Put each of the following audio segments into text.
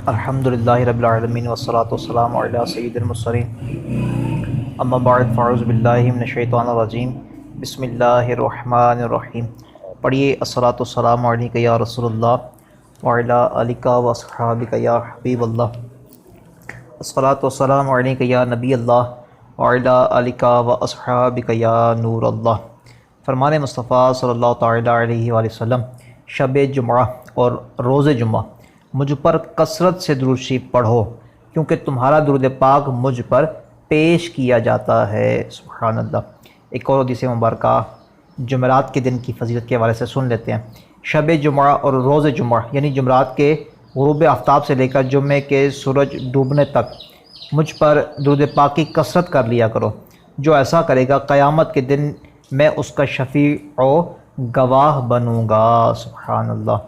الحمدللہ رب العالمین والصلاة والسلام علی سید المرسلین اما بعد فاعوذ باللہ من الشیطان الرجیم بسم اللہ الرحمن الرحیم۔ پڑھیے الصلاۃ والسلام علیک یا رسول اللہ وعلی آلک واصحابک یا حبیب اللہ، الصلاۃ والسلام علیک یا نبی اللہ وعلی آلک واصحابک یا نور اللہ۔ فرمان مصطفیٰ صلی اللہ تعالی علیہ وآلہ وسلم، شب جمعہ اور روز جمعہ مجھ پر کثرت سے درود شریف پڑھو کیونکہ تمہارا درود پاک مجھ پر پیش کیا جاتا ہے۔ سبحان اللہ۔ ایک اور حدیث مبارکہ جمعرات کے دن کی فضیلت کے حوالے سے سن لیتے ہیں۔ شب جمعہ اور روز جمعہ یعنی جمعرات کے غروب آفتاب سے لے کر جمعے کے سورج ڈوبنے تک مجھ پر درود پاک کی کثرت کر لیا کرو۔ جو ایسا کرے گا قیامت کے دن میں اس کا شفیع و گواہ بنوں گا۔ سبحان اللہ۔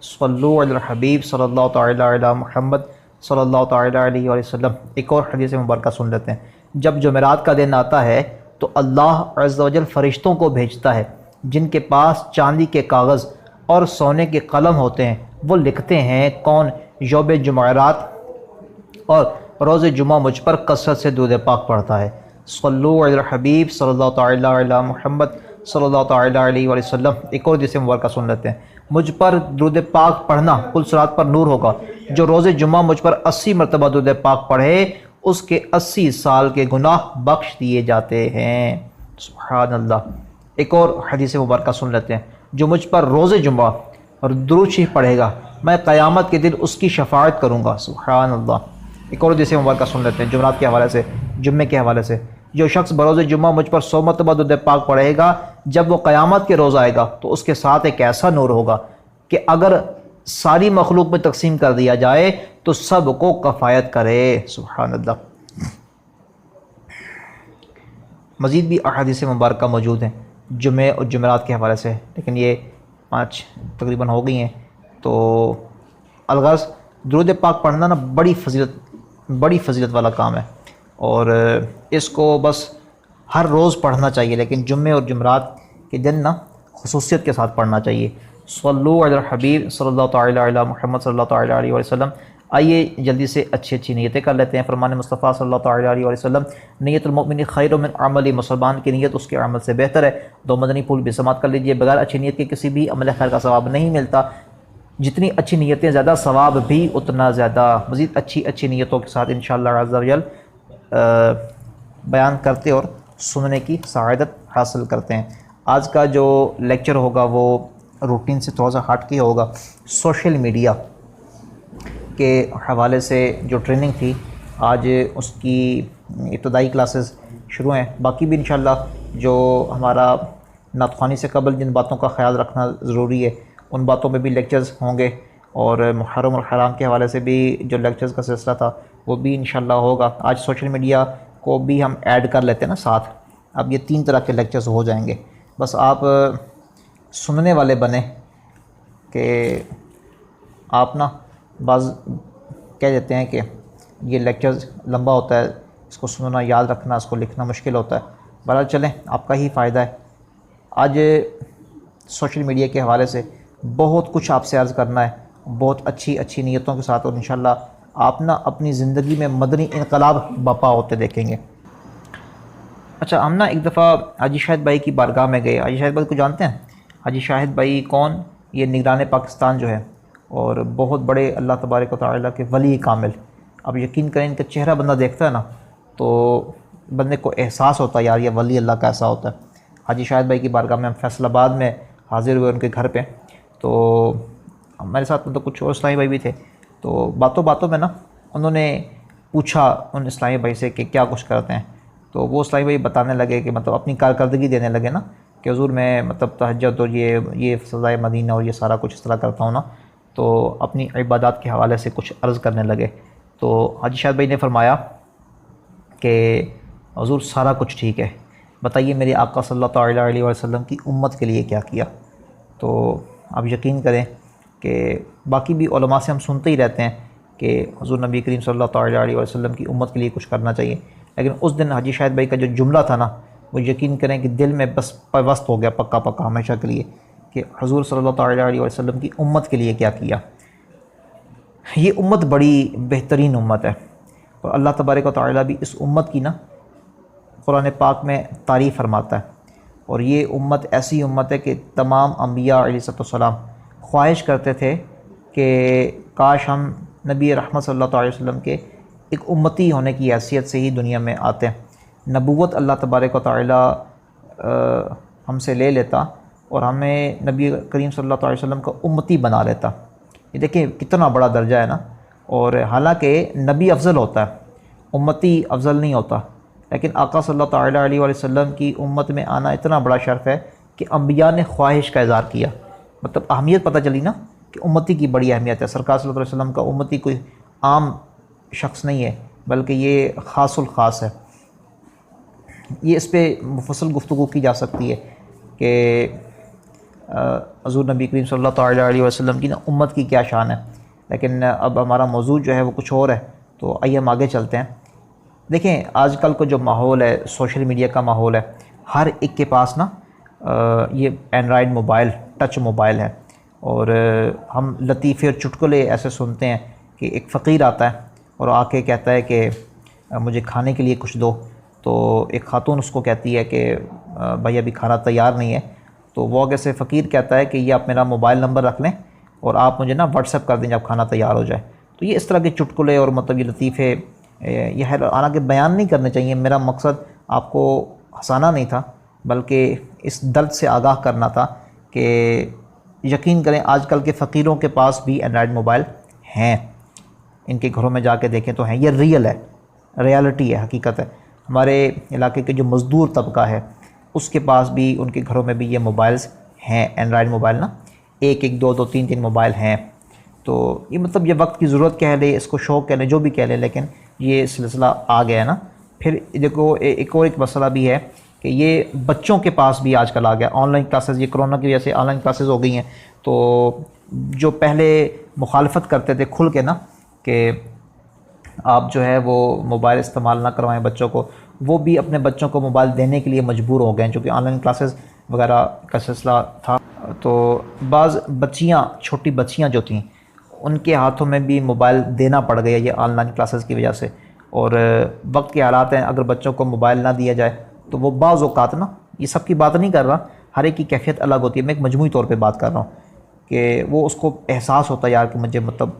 صلو علی الحبیب صلی اللہ تعالی علی محمد صلی اللہ تعالی علیہ وآلہ وسلم۔ ایک اور حدیث مبارکہ سن لیتے ہیں۔ جب جمعرات کا دن آتا ہے تو اللہ عز و جل فرشتوں کو بھیجتا ہے جن کے پاس چاندی کے کاغذ اور سونے کے قلم ہوتے ہیں، وہ لکھتے ہیں کون یوم جمعرات اور روز جمعہ مجھ پر کثرت سے درود پاک پڑھتا ہے۔ صلو علی الحبیب صلی اللہ تعالی علی محمد صلی اللہ تعالی علیہ وآلہ وسلم۔ ایک اور حدیث مبارکہ سن لیتے ہیں۔ مجھ پر درود پاک پڑھنا کل صلوات پر نور ہوگا۔ جو روز جمعہ مجھ پر 80 مرتبہ درود پاک پڑھے اس کے 80 سال کے گناہ بخش دیے جاتے ہیں۔ سبحان اللہ۔ ایک اور حدیث مبارکہ سن لیتے ہیں۔ جو مجھ پر روز جمعہ اور درود شریف پڑھے گا میں قیامت کے دن اس کی شفاعت کروں گا۔ سبحان اللہ۔ ایک اور حدیث مبارکہ سن لیتے ہیں جمعرات کے حوالے سے، جمعے کے حوالے سے۔ جو شخص بروز جمعہ مجھ پر 100 مرتبہ درود پاک پڑھے گا جب وہ قیامت کے روز آئے گا تو اس کے ساتھ ایک ایسا نور ہوگا کہ اگر ساری مخلوق میں تقسیم کر دیا جائے تو سب کو کفایت کرے۔ سبحان اللہ۔ مزید بھی احادیث مبارکہ موجود ہیں جمعے اور جمعرات کے حوالے سے، لیکن یہ 5 تقریباً ہو گئی ہیں۔ تو الغرض درود پاک پڑھنا نا بڑی فضیلت والا کام ہے، اور اس کو بس ہر روز پڑھنا چاہیے، لیکن جمعے اور جمعرات کے دن نا خصوصیت کے ساتھ پڑھنا چاہیے۔ صلو علی الحبیب صلی اللہ تعالی علی محمد صلی اللہ تعالی علیہ وسلم۔ آئیے جلدی سے اچھی نیتیں کر لیتے ہیں۔ فرمان مصطفیٰ صلی اللہ تعالی علیہ وسلم، نیت المؤمن خیر من عمل، مسلمان کی نیت اس کے عمل سے بہتر ہے۔ 2 مدنی پھول بھی سماعت کر لیجئے۔ بغیر اچھی نیت کے کسی بھی عمل خیر کا ثواب نہیں ملتا۔ جتنی اچھی نیتیں زیادہ، ثواب بھی اتنا زیادہ۔ مزید اچھی نیتوں کے ساتھ انشاءاللہ عز و جل بیان کرتے اور سننے کی سعادت حاصل کرتے ہیں۔ آج کا جو لیکچر ہوگا وہ روٹین سے تھوڑا سا ہٹ کے ہوگا۔ سوشل میڈیا کے حوالے سے جو ٹریننگ تھی آج اس کی ابتدائی کلاسز شروع ہیں، باقی بھی انشاءاللہ جو ہمارا نعت خوانی سے قبل جن باتوں کا خیال رکھنا ضروری ہے ان باتوں پہ بھی لیکچرز ہوں گے، اور محرم اور حرام کے حوالے سے بھی جو لیکچرز کا سلسلہ تھا وہ بھی انشاءاللہ ہوگا۔ آج سوشل میڈیا کو بھی ہم ایڈ کر لیتے ہیں نا ساتھ۔ اب یہ 3 طرح کے لیکچرز ہو جائیں گے، بس آپ سننے والے بنیں کہ آپ نا بعض کہہ دیتے ہیں کہ یہ لیکچرز لمبا ہوتا ہے، اس کو سننا، یاد رکھنا، اس کو لکھنا مشکل ہوتا ہے۔ بہرحال چلیں، آپ کا ہی فائدہ ہے۔ آج سوشل میڈیا کے حوالے سے بہت کچھ آپ سے عرض کرنا ہے، بہت اچھی نیتوں کے ساتھ، اور انشاءاللہ آپ نا اپنی زندگی میں مدنی انقلاب برپا ہوتے دیکھیں گے۔ اچھا، ہم نا ایک دفعہ حاجی شاہد بھائی کی بارگاہ میں گئے۔ حاجی شاہد بھائی کو جانتے ہیں؟ حاجی شاہد بھائی کون؟ یہ نگران پاکستان جو ہے، اور بہت بڑے اللہ تبارک و تعالیٰ کے ولی کامل۔ اب یقین کریں ان کا چہرہ بندہ دیکھتا ہے نا تو بندے کو احساس ہوتا ہے یار یہ ولی اللہ کا ایسا ہوتا ہے۔ حاجی شاہد بھائی کی بارگاہ میں ہم فیصل آباد میں حاضر ہوئے ان کے گھر پہ، تو ہمارے ساتھ مطلب کچھ اور اسلامی بھائی بھی تھے۔ تو باتوں میں نا انہوں نے پوچھا ان اسلامی بھائی سے کہ کیا کچھ کرتے ہیں، تو وہ اسلامی بھائی بتانے لگے کہ مطلب اپنی کارکردگی دینے لگے نا کہ حضور میں مطلب تہجد اور یہ فضائے مدینہ اور یہ سارا کچھ اس طرح کرتا ہوں نا، تو اپنی عبادات کے حوالے سے کچھ عرض کرنے لگے۔ تو حاجی شاہد بھائی نے فرمایا کہ حضور سارا کچھ ٹھیک ہے، بتائیے میرے آقا صلی اللہ تعالی علیہ وسلم کی امت کے لیے کیا کیا؟ تو آپ یقین کریں کہ باقی بھی علماء سے ہم سنتے ہی رہتے ہیں کہ حضور نبی کریم صلی اللہ تعالی علیہ وسلم کی امت کے لیے کچھ کرنا چاہیے، لیکن اس دن حاجی شاہد بھائی کا جو جملہ تھا نا وہ یقین کریں کہ دل میں بس پیوست ہو گیا پکا ہمیشہ کے لیے، کہ حضور صلی اللہ تعالی علیہ وسلم کی امت کے لیے کیا کیا۔ یہ امت بڑی بہترین امت ہے، اور اللہ تبارک و تعالیٰ بھی اس امت کی نا قرآن پاک میں تعریف فرماتا ہے۔ اور یہ امت ایسی امت ہے کہ تمام انبیاء علیہ السلام خواہش کرتے تھے کہ کاش ہم نبی رحمت صلی اللہ علیہ وسلم کے ایک امتی ہونے کی حیثیت سے ہی دنیا میں آتے ہیں۔ نبوت اللہ تبارک و تعالیٰ ہم سے لے لیتا اور ہمیں نبی کریم صلی اللہ علیہ وسلم کا امتی بنا لیتا۔ یہ دیکھیں کتنا بڑا درجہ ہے نا، اور حالانکہ نبی افضل ہوتا ہے، امتی افضل نہیں ہوتا، لیکن آقا صلی اللہ تعالیٰ علیہ وسلم کی امت میں آنا اتنا بڑا شرف ہے کہ انبیاء نے خواہش کا اظہار کیا۔ مطلب اہمیت پتہ چلی نا کہ امتی کی بڑی اہمیت ہے۔ سرکار صلی اللہ علیہ وسلم کا امتی کوئی عام شخص نہیں ہے، بلکہ یہ خاص الخاص ہے۔ یہ اس پہ مفصل گفتگو کی جا سکتی ہے کہ حضور نبی کریم صلی اللہ تعالیٰ علیہ وسلم کی نا امت کی کیا شان ہے، لیکن اب ہمارا موضوع جو ہے وہ کچھ اور ہے، تو آئیے ہم آگے چلتے ہیں۔ دیکھیں آج کل کا جو ماحول ہے، سوشل میڈیا کا ماحول ہے، ہر ایک کے پاس نا یہ اینڈرائڈ موبائل، ٹچ موبائل ہے، اور ہم لطیفے اور چٹکلے ایسے سنتے ہیں کہ ایک فقیر آتا ہے اور آ کے کہتا ہے کہ مجھے کھانے کے لیے کچھ دو، تو ایک خاتون اس کو کہتی ہے کہ بھائی ابھی کھانا تیار نہیں ہے، تو وہ آگے سے فقیر کہتا ہے کہ یہ آپ میرا موبائل نمبر رکھ لیں اور آپ مجھے نا واٹس ایپ کر دیں جب کھانا تیار ہو جائے۔ تو یہ اس طرح کے چٹکلے اور مطلب یہ لطیفے یہ حالانکہ بیان نہیں کرنے چاہیے، میرا مقصد آپ کو ہنسانا نہیں تھا بلکہ اس درد سے آگاہ کرنا تھا کہ یقین کریں آج کل کے فقیروں کے پاس بھی اینڈرائڈ موبائل ہیں، ان کے گھروں میں جا کے دیکھیں تو ہیں، یہ ریئل ہے، ریالٹی ہے، حقیقت ہے۔ ہمارے علاقے کے جو مزدور طبقہ ہے اس کے پاس بھی، ان کے گھروں میں بھی یہ موبائلز ہیں، اینڈرائڈ موبائل نا، ایک ایک دو دو تین تین موبائل ہیں۔ تو یہ مطلب یہ وقت کی ضرورت کہہ لیں، اس کو شوق کہہ لیں، جو بھی کہہ لیں، لیکن یہ سلسلہ آ گیا ہے نا۔ پھر دیکھو ایک مسئلہ بھی ہے کہ یہ بچوں کے پاس بھی آج کل آ گیا، آن لائن کلاسز، یہ کرونا کی وجہ سے آن لائن کلاسز ہو گئی ہیں، تو جو پہلے مخالفت کرتے تھے کھل کے نا کہ آپ جو ہے وہ موبائل استعمال نہ کروائیں بچوں کو، وہ بھی اپنے بچوں کو موبائل دینے کے لیے مجبور ہو گئے ہیں، چونکہ آن لائن کلاسز وغیرہ کا سلسلہ تھا۔ تو بعض بچیاں، چھوٹی بچیاں جو تھیں ان کے ہاتھوں میں بھی موبائل دینا پڑ گیا یہ آن لائن کلاسز کی وجہ سے، اور وقت کے حالات ہیں، اگر بچوں کو موبائل نہ دیا جائے تو وہ بعض اوقات نا، یہ سب کی بات نہیں کر رہا، ہر ایک کی کیفیت الگ ہوتی ہے، میں ایک مجموعی طور پہ بات کر رہا ہوں کہ وہ اس کو احساس ہوتا ہے یار کہ مجھے مطلب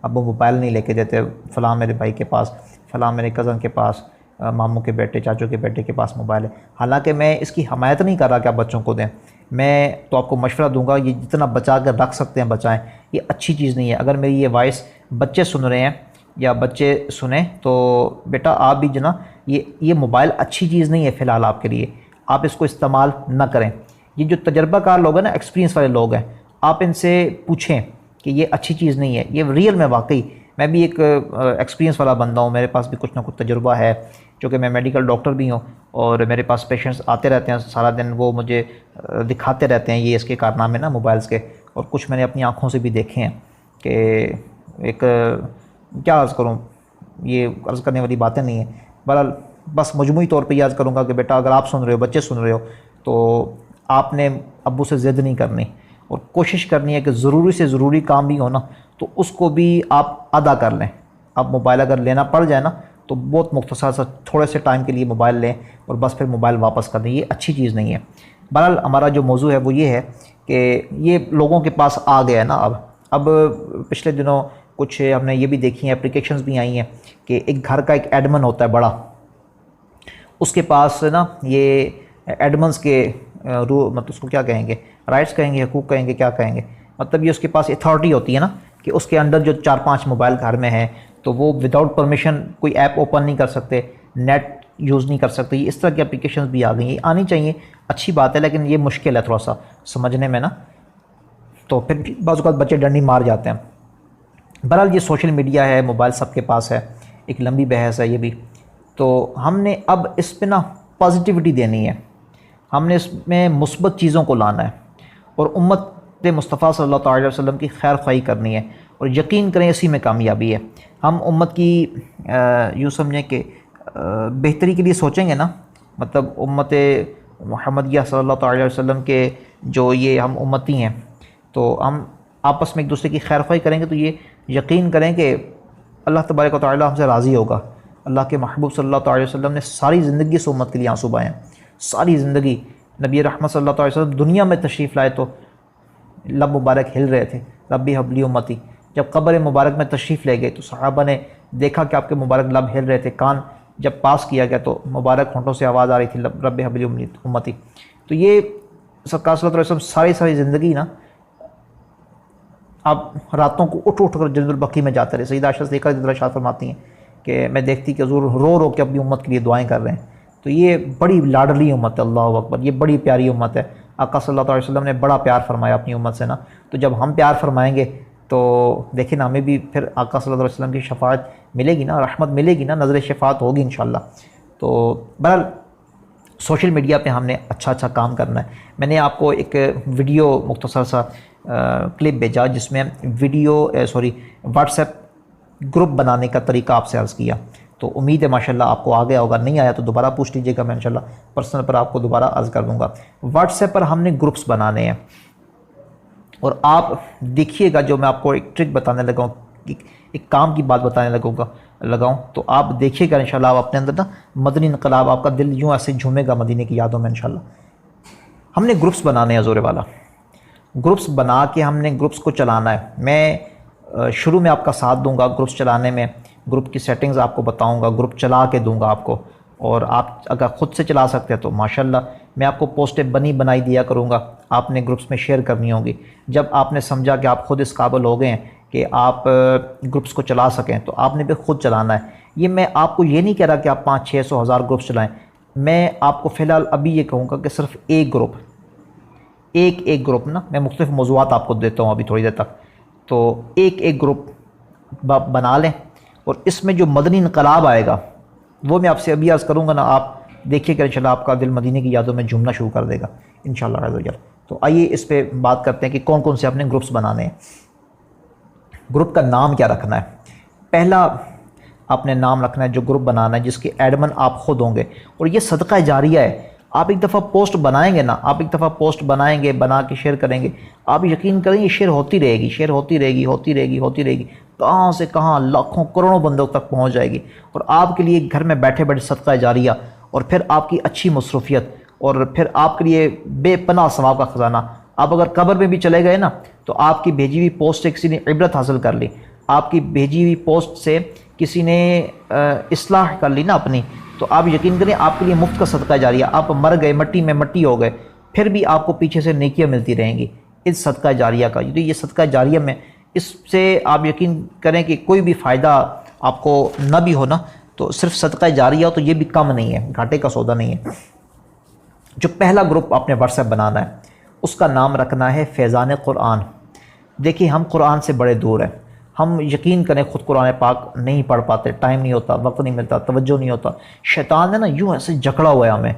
اب وہ موبائل نہیں لے کے دیتے، فلاں میرے بھائی کے پاس، فلاں میرے کزن کے پاس، ماموں کے بیٹے، چاچوں کے بیٹے کے پاس موبائل ہے۔ حالانکہ میں اس کی حمایت نہیں کر رہا کہ آپ بچوں کو دیں، میں تو آپ کو مشورہ دوں گا یہ جتنا بچا کر رکھ سکتے ہیں بچائیں، یہ اچھی چیز نہیں ہے۔ اگر میری یہ وائس بچے سن رہے ہیں یا بچے سنیں تو بیٹا آپ بھی جنا، یہ موبائل اچھی چیز نہیں ہے فی الحال آپ کے لیے، آپ اس کو استعمال نہ کریں۔ یہ جو تجربہ کار لوگ ہیں نا، ایکسپیرینس والے لوگ ہیں، آپ ان سے پوچھیں کہ یہ اچھی چیز نہیں ہے، یہ ریئل میں واقعی میں بھی ایک ایکسپیرینس والا بندہ ہوں، میرے پاس بھی کچھ نہ کچھ تجربہ ہے، چونکہ میں میڈیکل ڈاکٹر بھی ہوں اور میرے پاس پیشنٹس آتے رہتے ہیں سارا دن، وہ مجھے دکھاتے رہتے ہیں یہ اس کے کارنامے نا موبائلز کے، اور کچھ میں نے اپنی آنکھوں سے بھی دیکھے ہیں کہ ایک کیا عرض کروں، یہ عرض کرنے والی باتیں نہیں ہیں۔ بہرحال بس مجموعی طور پہ یہ عرض کروں گا کہ بیٹا اگر آپ سن رہے ہو، بچے سن رہے ہو، تو آپ نے ابو سے ضد نہیں کرنی اور کوشش کرنی ہے کہ ضروری سے ضروری کام بھی ہو نا تو اس کو بھی آپ ادا کر لیں۔ اب موبائل اگر لینا پڑ جائے نا تو بہت مختصر سا تھوڑے سے ٹائم کے لیے موبائل لیں اور بس پھر موبائل واپس کر دیں، یہ اچھی چیز نہیں ہے۔ بہرحال ہمارا جو موضوع ہے وہ یہ ہے کہ یہ لوگوں کے پاس آ گیا ہے نا اب پچھلے دنوں کچھ ہم نے یہ بھی دیکھی ہیں، اپلیکیشنز بھی آئی ہیں کہ ایک گھر کا ایک ایڈمن ہوتا ہے بڑا، اس کے پاس نا یہ ایڈمنز کے مطلب اس کو کیا کہیں گے، رائٹس کہیں گے، حقوق کہیں گے، کیا کہیں گے، مطلب یہ اس کے پاس اتھارٹی ہوتی ہے نا کہ اس کے انڈر جو 4-5 موبائل گھر میں ہیں تو وہ وداؤٹ پرمیشن کوئی ایپ اوپن نہیں کر سکتے، نیٹ یوز نہیں کر سکتے۔ اس طرح کی اپلیکیشنز بھی آ گئی ہیں، آنی چاہیے، اچھی بات ہے، لیکن یہ مشکل ہے تھوڑا سا سمجھنے میں نا، تو پھر بعض اوقات بچے ڈنڈی مار جاتے ہیں۔ بہرحال یہ سوشل میڈیا ہے، موبائل سب کے پاس ہے، ایک لمبی بحث ہے یہ بھی، تو ہم نے اب اس پہ نا پازیٹیوٹی دینی ہے، ہم نے اس میں مثبت چیزوں کو لانا ہے اور امت مصطفیٰ صلی اللہ تعالی وسلم کی خیر خواہی کرنی ہے، اور یقین کریں اسی میں کامیابی ہے۔ ہم امت کی یوں سمجھیں کہ بہتری کے لیے سوچیں گے نا، مطلب امت محمدیہ صلی اللہ تعالی وسلم کے جو یہ ہم امتی ہیں، تو ہم آپس میں ایک دوسرے کی خیر خواہی کریں گے تو یہ یقین کریں کہ اللہ تبارک و تعالی ہم سے راضی ہوگا۔ اللہ کے محبوب صلی اللہ علیہ وسلم نے ساری زندگی اس امت کے لیے آنسو بہائے ہیں، ساری زندگی۔ نبی رحمت صلی اللہ علیہ وسلم دنیا میں تشریف لائے تو لب مبارک ہل رہے تھے، ربی حبلی امتی۔ جب قبر مبارک میں تشریف لے گئے تو صحابہ نے دیکھا کہ آپ کے مبارک لب ہل رہے تھے، کان جب پاس کیا گیا تو مبارک ہونٹوں سے آواز آ رہی تھی، رب حبلی امتی۔ تو یہ سرکار صلی اللہ علیہ وسلم ساری زندگی نا آپ راتوں کو اٹھ کر جنت البقیع میں جاتے رہے۔ سیدہ عائشہ صدیقہ رضی اللہ عنہا فرماتی ہیں کہ میں دیکھتی کہ حضور رو کے اپنی امت کے لیے دعائیں کر رہے ہیں۔ تو یہ بڑی لاڈلی امت ہے، اللہ اکبر، یہ بڑی پیاری امت ہے۔ آقا صلی اللہ علیہ وسلم نے بڑا پیار فرمایا اپنی امت سے نا، تو جب ہم پیار فرمائیں گے تو دیکھیں نا ہمیں بھی پھر آقا صلی اللہ علیہ وسلم کی شفاعت ملے گی نا، رحمت ملے گی نا، نظر شفاعت ہوگی انشاءاللہ۔ تو بہرحال سوشل میڈیا پہ ہم نے اچھا کام کرنا ہے۔ میں نے آپ کو ایک ویڈیو مختصر سا کلپ بھیجا جس میں واٹس ایپ گروپ بنانے کا طریقہ آپ سے عرض کیا، تو امید ہے ماشاءاللہ آپ کو آ گیا ہوگا، نہیں آیا تو دوبارہ پوچھ لیجیے گا، میں انشاءاللہ پرسنل پر آپ کو دوبارہ عرض کر دوں گا۔ واٹس ایپ پر ہم نے گروپس بنانے ہیں، اور آپ دیکھیے گا جو میں آپ کو ایک ٹرک بتانے لگا ہوں، ایک کام کی بات بتانے لگاؤں تو آپ دیکھیے گا انشاءاللہ آپ اپنے اندر نا مدنی انقلاب، آپ کا دل یوں ایسے جھومے گا مدینے کی یادوں میں انشاءاللہ۔ ہم نے گروپس بنانے ہیں زورے والا، گروپس بنا کے ہم نے گروپس کو چلانا ہے۔ میں شروع میں آپ کا ساتھ دوں گا گروپس چلانے میں، گروپ کی سیٹنگز آپ کو بتاؤں گا، گروپ چلا کے دوں گا آپ کو، اور آپ اگر خود سے چلا سکتے ہیں تو ماشاءاللہ میں آپ کو پوسٹیں بنائی دیا کروں گا، آپ نے گروپس میں شیئر کرنی ہوں گی۔ جب آپ نے سمجھا کہ آپ خود اس قابل ہو گئے ہیں کہ آپ گروپس کو چلا سکیں تو آپ نے بھی خود چلانا ہے۔ یہ میں آپ کو یہ نہیں کہہ رہا کہ آپ 500 600 1000 گروپس چلائیں، میں آپ کو فی الحال ابھی یہ کہوں گا کہ صرف ایک گروپ نا، میں مختلف موضوعات آپ کو دیتا ہوں ابھی تھوڑی دیر تک، تو ایک گروپ بنا لیں، اور اس میں جو مدنی انقلاب آئے گا وہ میں آپ سے ابھی عرض کروں گا نا، آپ دیکھیے کہ انشاءاللہ آپ کا دل مدینے کی یادوں میں جھومنا شروع کر دے گا انشاءاللہ عز و جل۔ تو آئیے اس پہ بات کرتے ہیں کہ کون کون سے اپنے گروپس بنانے ہیں۔ گروپ کا نام کیا رکھنا ہے؟ پہلا آپ نے نام رکھنا ہے جو گروپ بنانا ہے جس کے ایڈمن آپ خود ہوں گے، اور یہ صدقہ جاریہ ہے۔ آپ ایک دفعہ پوسٹ بنائیں گے نا، آپ ایک دفعہ پوسٹ بنائیں گے، بنا کے شیئر کریں گے، آپ یقین کریں یہ شیئر ہوتی رہے گی، کہاں سے کہاں لاکھوں کروڑوں بندوں تک پہنچ جائے گی، اور آپ کے لیے گھر میں بیٹھے صدقہ جاریہ، اور پھر آپ کی اچھی مصروفیت، اور پھر آپ کے لیے بے پناہ ثواب کا خزانہ۔ آپ اگر قبر میں بھی چلے گئے نا تو آپ کی بھیجی ہوئی پوسٹ سے کسی نے عبرت حاصل کر لی، آپ کی بھیجی ہوئی پوسٹ سے کسی نے اصلاح کر لی نا اپنی، تو آپ یقین کریں آپ کے لیے مفت کا صدقہ جاریہ۔ آپ مر گئے، مٹی میں مٹی ہو گئے، پھر بھی آپ کو پیچھے سے نیکیاں ملتی رہیں گی اس صدقہ جاریہ کا۔ یہ صدقہ جاریہ میں اس سے آپ یقین کریں کہ کوئی بھی فائدہ آپ کو نہ بھی ہو نا، تو صرف صدقہ جاریہ ہو تو یہ بھی کم نہیں ہے، گھاٹے کا سودا نہیں ہے۔ جو پہلا گروپ آپ نے واٹس ایپ بنانا ہے اس کا نام رکھنا ہے فیضان قرآن۔ دیکھیے ہم قرآن سے بڑے دور ہیں، ہم یقین کریں خود قرآن پاک نہیں پڑھ پاتے، ٹائم نہیں ہوتا، وقت نہیں ملتا، توجہ نہیں ہوتا۔ شیطان ہے نا یوں ایسے جکڑا ہوا ہے ہمیں،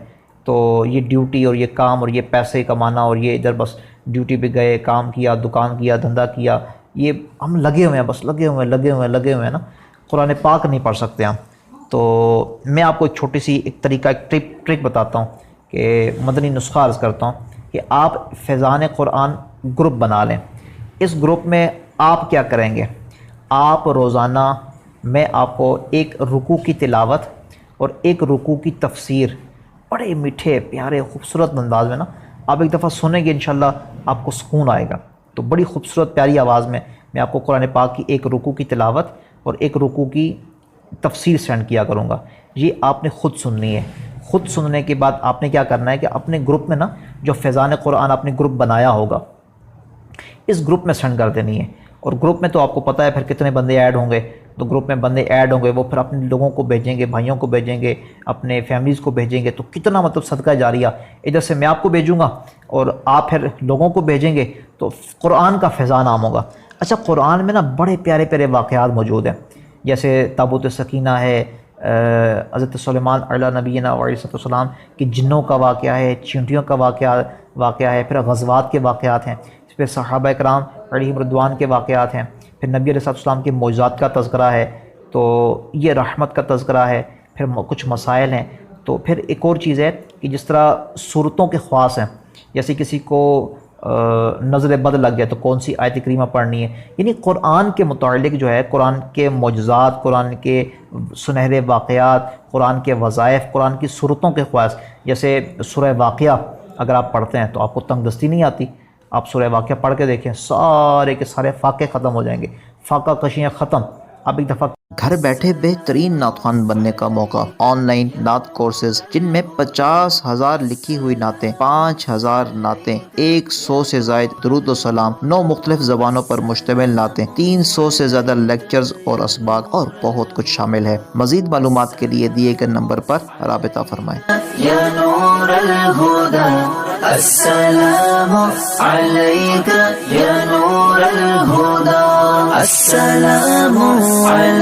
تو یہ ڈیوٹی اور یہ کام اور یہ پیسے کمانا اور یہ ادھر بس ڈیوٹی پہ گئے، کام کیا، دکان کیا، دھندا کیا، یہ ہم لگے ہوئے ہیں، بس لگے ہوئے ہیں نا، قرآن پاک نہیں پڑھ سکتے ہم۔ تو میں آپ کو ایک چھوٹی سی ایک طریقہ، ایک ٹرک بتاتا ہوں کہ مدنی نسخہ عرض کرتا ہوں کہ آپ فیضان قرآن گروپ بنا لیں۔ اس گروپ میں آپ کیا کریں گے؟ آپ روزانہ میں آپ کو ایک رکوع کی تلاوت اور ایک رکوع کی تفسیر بڑے میٹھے پیارے خوبصورت انداز میں نا آپ ایک دفعہ سنیں گے، انشاءاللہ آپ کو سکون آئے گا۔ تو بڑی خوبصورت پیاری آواز میں آپ کو قرآن پاک کی ایک رکوع کی تلاوت اور ایک رکوع کی تفسیر سینڈ کیا کروں گا، یہ آپ نے خود سننی ہے۔ خود سننے کے بعد آپ نے کیا کرنا ہے کہ اپنے گروپ میں نا جو فیضان قرآن آپ نے گروپ بنایا ہوگا اس گروپ میں سینڈ کر دینی ہے۔ اور گروپ میں تو آپ کو پتہ ہے پھر کتنے بندے ایڈ ہوں گے، تو گروپ میں بندے ایڈ ہوں گے، وہ پھر اپنے لوگوں کو بھیجیں گے، بھائیوں کو بھیجیں گے، اپنے فیملیز کو بھیجیں گے، تو کتنا مطلب صدقہ جاریہ ادھر سے میں آپ کو بھیجوں گا اور آپ پھر لوگوں کو بھیجیں گے، تو قرآن کا فیضان عام ہوگا۔ اچھا قرآن میں نا بڑے پیارے پیارے واقعات موجود ہیں، جیسے تابوت سکینہ ہے، حضرت سلیمان علیہ نبینا علیہ السلام کی جنوں کا واقعہ ہے، چینٹیوں کا واقعہ ہے، پھر غزوات کے واقعات ہیں، پھر صحابہ کرام علیہم رضوان کے واقعات ہیں، پھر نبی علیہ السلام کے معجزات کا تذکرہ ہے، تو یہ رحمت کا تذکرہ ہے، پھر کچھ مسائل ہیں۔ تو پھر ایک اور چیز ہے کہ جس طرح صورتوں کے خواص ہیں، جیسے کسی کو نظر بد لگ جائے تو کون سی آیت کریمہ پڑھنی ہے. یعنی قرآن کے متعلق جو ہے قرآن کے معجزات، قرآن کے سنہرے واقعات، قرآن کے وظائف، قرآن کی صورتوں کے خواص. جیسے سورہ واقعہ اگر آپ پڑھتے ہیں تو آپ کو تنگ دستی نہیں آتی. آپ سورہ واقعہ پڑھ کے دیکھیں، سارے کے سارے فاقے ختم ہو جائیں گے، فاقہ کشیاں ختم. آپ ایک دفعہ گھر بیٹھے بہترین نعت خوان بننے کا موقع. آن لائن نعت کورسز جن میں 50,000 لکھی ہوئی نعتیں، 5,000 نعتیں، 100 سے زائد درود و سلام، 9 مختلف زبانوں پر مشتمل نعتیں، 300 سے زیادہ لیکچرز اور اسباق اور بہت کچھ شامل ہے. مزید معلومات کے لیے دیے گئے نمبر پر رابطہ فرمائیں. یا نور الہدی السلام علیک یا نور الہدی السلام علیک.